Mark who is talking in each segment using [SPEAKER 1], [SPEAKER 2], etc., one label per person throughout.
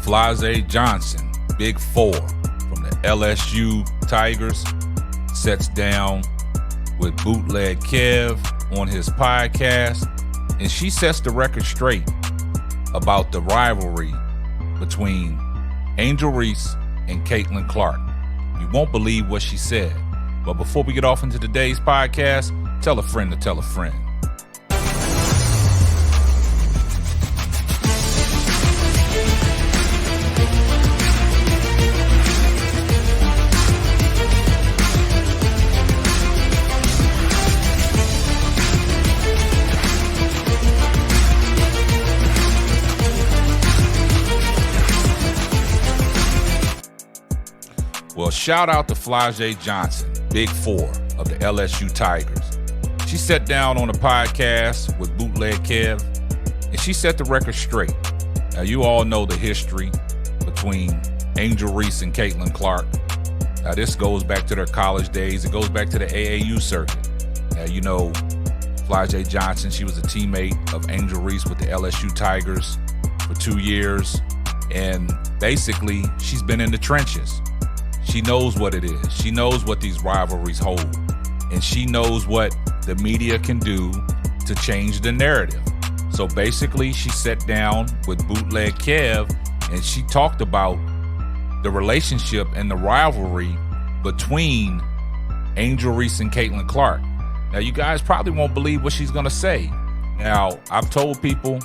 [SPEAKER 1] Flau'jae Johnson, Big Four from the LSU Tigers, sits down with Bootleg Kev on his podcast, and she sets the record straight about the rivalry between Angel Reese and Caitlin Clark. You won't believe what she said. But before we get off into today's podcast, tell a friend to tell a friend. Well, shout out to Flau'jae Johnson, Big Four of the LSU Tigers. She sat down on a podcast with Bootleg Kev, and she set the record straight. Now, you all know the history between Angel Reese and Caitlin Clark. Now, this goes back to their college days. It goes back to the AAU circuit. Now, you know, Flau'jae Johnson, she was a teammate of Angel Reese with the LSU Tigers for 2 years, and basically, she's been in the trenches. She knows what it is. She knows what these rivalries hold. And she knows what the media can do to change the narrative. So basically, she sat down with Bootleg Kev and she talked about the relationship and the rivalry between Angel Reese and Caitlin Clark. Now, you guys probably won't believe what she's going to say. Now, I've told people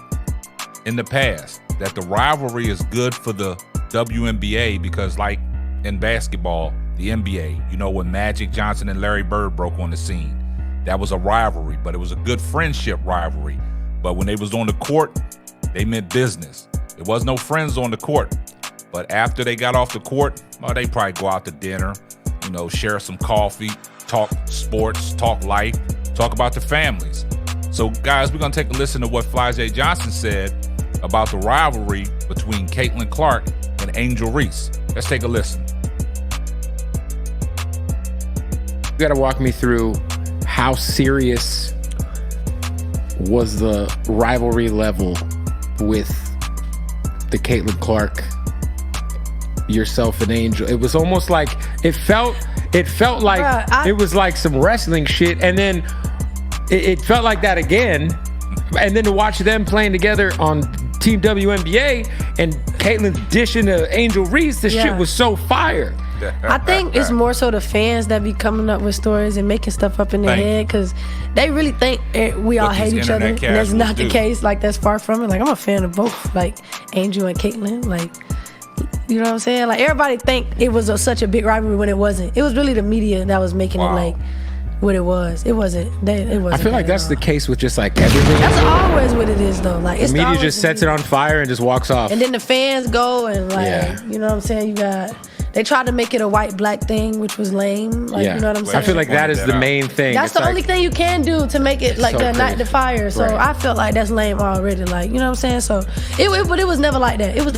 [SPEAKER 1] in the past that the rivalry is good for the WNBA because, like, in basketball, the NBA, you know, when Magic Johnson and Larry Bird broke on the scene, that was a rivalry, but it was a good friendship rivalry. But when they was on the court, they meant business. There was no friends on the court. But after they got off the court, well, they probably go out to dinner, you know, share some coffee, talk sports, talk life, talk about their families. So, guys, we're going to take a listen to what Flau'jae Johnson said about the rivalry between Caitlin Clark and Angel Reese. Let's take a listen.
[SPEAKER 2] You got to walk me through how serious was the rivalry level with the Caitlin Clark, yourself and Angel. It was almost like it felt like it was like some wrestling shit, and then it felt like that again. And then to watch them playing together on Team WNBA and Caitlin dishing to Angel Reese, the shit was so fire.
[SPEAKER 3] I think it's more so the fans that be coming up with stories and making stuff up in their head because they really think we all hate each other. And that's not the case. Like, that's far from it. Like, I'm a fan of both, like Angel and Caitlin. Like, you know what I'm saying? Like, everybody think it was such a big rivalry when it wasn't. It was really the media that was making it like what it was. It wasn't. It wasn't.
[SPEAKER 2] I feel like that's the case with just like everything.
[SPEAKER 3] That's always what it is, though. Like,
[SPEAKER 2] the media just sets it on fire and just walks off.
[SPEAKER 3] And then the fans go and like, you know what I'm saying? They tried to make it a white-black thing, which was lame. Like, you know what I'm saying?
[SPEAKER 2] I feel like that is the main thing.
[SPEAKER 3] That's the only thing you can do to make it like so ignite the fire. So I felt like that's lame already. Like, you know what I'm saying? So but it was never like that. It was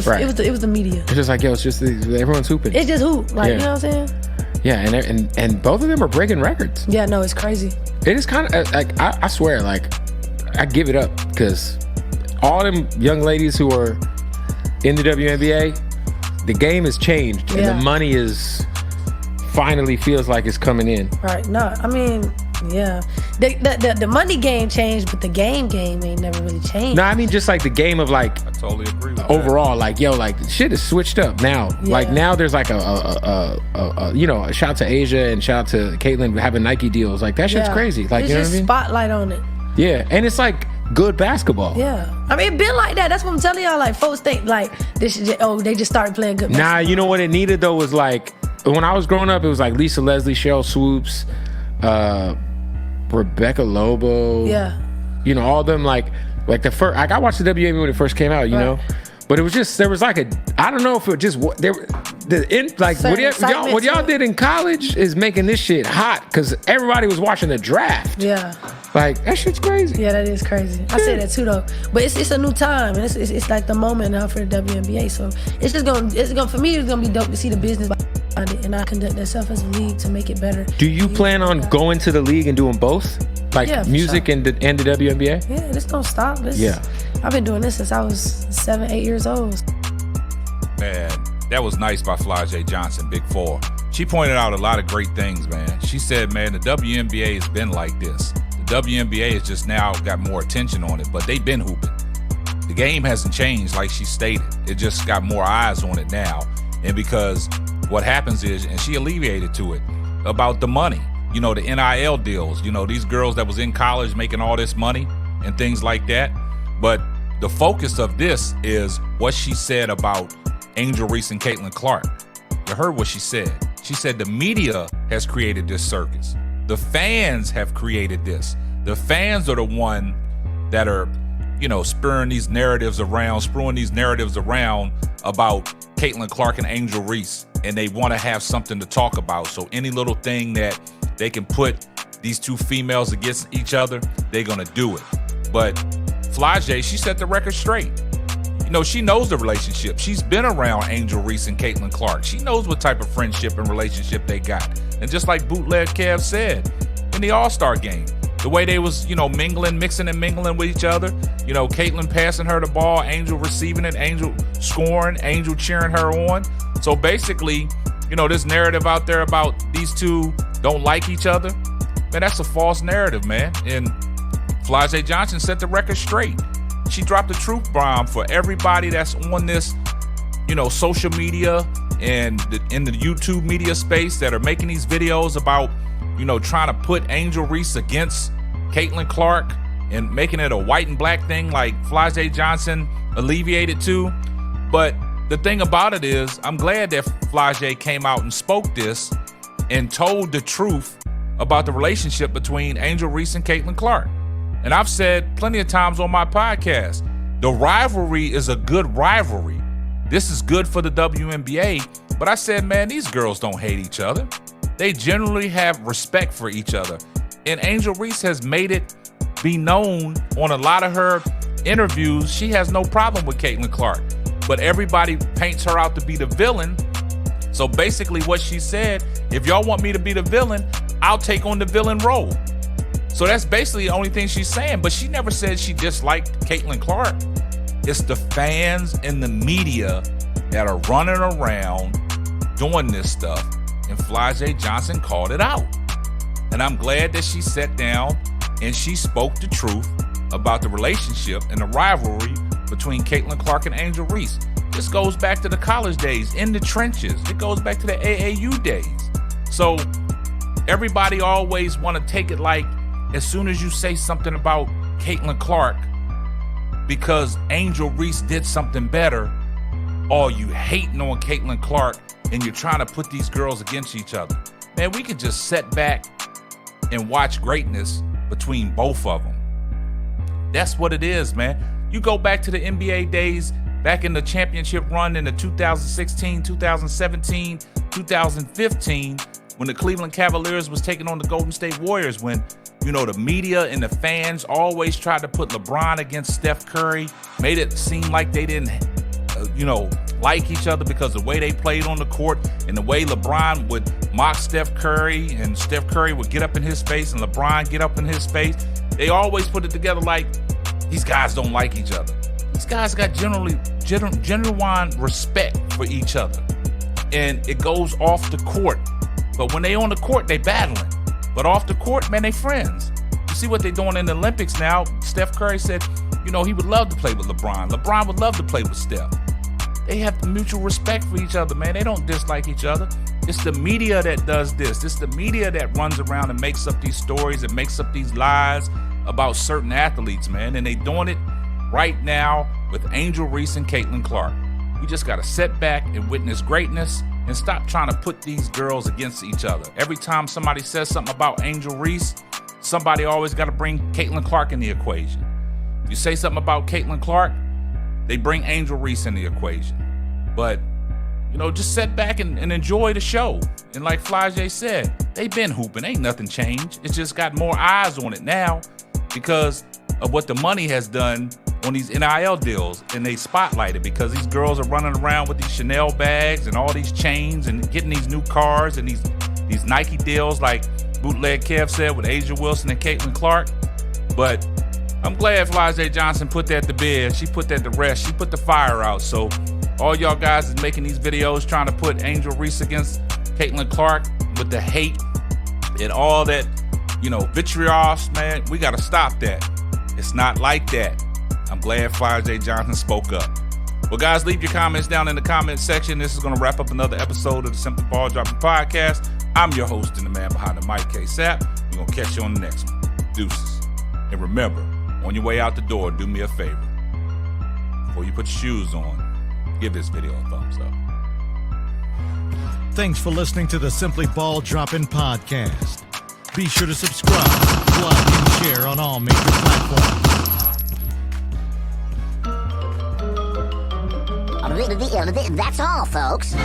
[SPEAKER 3] the media.
[SPEAKER 2] It's just like, yo, it's just everyone's hooping.
[SPEAKER 3] It's just hoop. Like, you know what I'm saying?
[SPEAKER 2] Yeah, and both of them are breaking records.
[SPEAKER 3] Yeah, no, it's crazy.
[SPEAKER 2] It is kind of like I swear, like, I give it up because all them young ladies who are in the WNBA, the game has changed and the money is finally feels like it's coming in. Right.
[SPEAKER 3] No, I mean, yeah. The money game changed, but the game ain't never really changed.
[SPEAKER 2] No, I mean just like the game of like
[SPEAKER 1] I totally agree with
[SPEAKER 2] overall, that. Like, yo, like shit is switched up now. Yeah. Like now there's like a you know, a shout out to Asia and shout out to Caitlin having Nike deals. Like that shit's crazy. Like,
[SPEAKER 3] it's
[SPEAKER 2] you know
[SPEAKER 3] just
[SPEAKER 2] what I mean?
[SPEAKER 3] Spotlight on it.
[SPEAKER 2] Yeah, and it's like good basketball.
[SPEAKER 3] Yeah. I mean, it been like that. That's what I'm telling y'all. Like, folks think like this shit, they just started playing good basketball.
[SPEAKER 2] Nah, you know what it needed though was like when I was growing up, it was like Lisa Leslie, Cheryl Swoops, Rebecca Lobo.
[SPEAKER 3] Yeah.
[SPEAKER 2] You know, all them like the first. Like I watched the WNBA when it first came out. You know, but it was just there was like I don't know if it just what y'all did in college is making this shit hot because everybody was watching the draft.
[SPEAKER 3] Yeah.
[SPEAKER 2] Like that shit's crazy.
[SPEAKER 3] Yeah, that is crazy. I say that too though. But it's a new time and it's like the moment now for the WNBA. So it's gonna for me it's gonna be dope to see the business behind it and I conduct myself as a league to make it better.
[SPEAKER 2] Do you plan on going to the league and doing both? Like music and the WNBA?
[SPEAKER 3] Yeah, this don't stop. I've been doing this since I was 7-8 years old.
[SPEAKER 1] Man, that was nice by Flau'jae Johnson, Big Four. She pointed out a lot of great things, man. She said, man, the WNBA has been like this. The WNBA has just now got more attention on it, but they've been hooping. The game hasn't changed like she stated. It just got more eyes on it now. And because what happens is, and she alleviated to it, about the money, you know, the NIL deals, you know, these girls that was in college making all this money and things like that. But the focus of this is what she said about Angel Reese and Caitlin Clark. You heard what she said. She said the media has created this circus. The fans have created this. The fans are the one that are, you know, spewing these narratives around about Caitlin Clark and Angel Reese, and they want to have something to talk about. So any little thing that they can put these two females against each other, they're gonna do it. But Flau'jae, she set the record straight. You know, she knows the relationship. She's been around Angel Reese and Caitlin Clark. She knows what type of friendship and relationship they got. And just like Bootleg Kev said in the All-Star game, the way they was, you know, mixing and mingling with each other, you know, Caitlin passing her the ball, Angel receiving it, Angel scoring, Angel cheering her on. So basically, you know, this narrative out there about these two don't like each other, man, that's a false narrative, man. And Flau'jae Johnson set the record straight. She dropped the truth bomb for everybody that's on this, you know, social media and in the YouTube media space that are making these videos about, you know, trying to put Angel Reese against Caitlin Clark and making it a white and black thing like Flau'jae Johnson alleviated to. But the thing about it is, I'm glad that Flau'jae came out and spoke this and told the truth about the relationship between Angel Reese and Caitlin Clark. And I've said plenty of times on my podcast, the rivalry is a good rivalry. This is good for the WNBA. But I said, man, these girls don't hate each other. They generally have respect for each other. And Angel Reese has made it be known on a lot of her interviews. She has no problem with Caitlin Clark. But everybody paints her out to be the villain. So basically what she said, if y'all want me to be the villain, I'll take on the villain role. So that's basically the only thing she's saying, but she never said she disliked Caitlin Clark. It's the fans and the media that are running around doing this stuff, and Flau'jae Johnson called it out. And I'm glad that she sat down and she spoke the truth about the relationship and the rivalry between Caitlin Clark and Angel Reese. This goes back to the college days, in the trenches. It goes back to the AAU days. So everybody always want to take it like, as soon as you say something about Caitlin Clark because Angel Reese did something better, or you hating on Caitlin Clark and you're trying to put these girls against each other. Man, we could just sit back and watch greatness between both of them. That's what it is, man. You go back to the NBA days, back in the championship run in the 2016, 2017, 2015, when the Cleveland Cavaliers was taking on the Golden State Warriors, when, you know, the media and the fans always tried to put LeBron against Steph Curry, made it seem like they didn't, like each other because the way they played on the court and the way LeBron would mock Steph Curry and Steph Curry would get up in his face and LeBron get up in his face. They always put it together like these guys don't like each other. These guys got genuine respect for each other. And it goes off the court. But when they on the court, they battling. But off the court, man, they friends. You see what they doing in the Olympics now. Steph Curry said, he would love to play with LeBron. LeBron would love to play with Steph. They have the mutual respect for each other, man. They don't dislike each other. It's the media that does this. It's the media that runs around and makes up these stories and makes up these lies about certain athletes, man. And they doing it right now with Angel Reese and Caitlin Clark. We just got to sit back and witness greatness and stop trying to put these girls against each other. Every time somebody says something about Angel Reese, somebody always got to bring Caitlin Clark in the equation. You say something about Caitlin Clark, they bring Angel Reese in the equation. But, just sit back and enjoy the show. And like Flau'jae said, they've been hooping. Ain't nothing changed. It's just got more eyes on it now because of what the money has done on these NIL deals. And they spotlighted because these girls are running around with these Chanel bags and all these chains and getting these new cars and these Nike deals like Bootleg Kev said with Asia Wilson and Caitlin Clark. But I'm glad Flau'jae Johnson put that to bed. She put that to rest. She put the fire out. So All y'all guys is making these videos trying to put Angel Reese against Caitlin Clark with the hate and all that, vitriol, man. We got to stop that. It's not like that. I'm glad Flau'jae Johnson spoke up. Well, guys, leave your comments down in the comment section. This is going to wrap up another episode of the Simply Ball Dropping Podcast. I'm your host and the man behind the mic, K-Sap. We're going to catch you on the next one. Deuces. And remember, on your way out the door, do me a favor. Before you put your shoes on, give this video a thumbs up.
[SPEAKER 4] Thanks for listening to the Simply Ball Dropping Podcast. Be sure to subscribe, like, and share on all major platforms.
[SPEAKER 5] That's all, folks.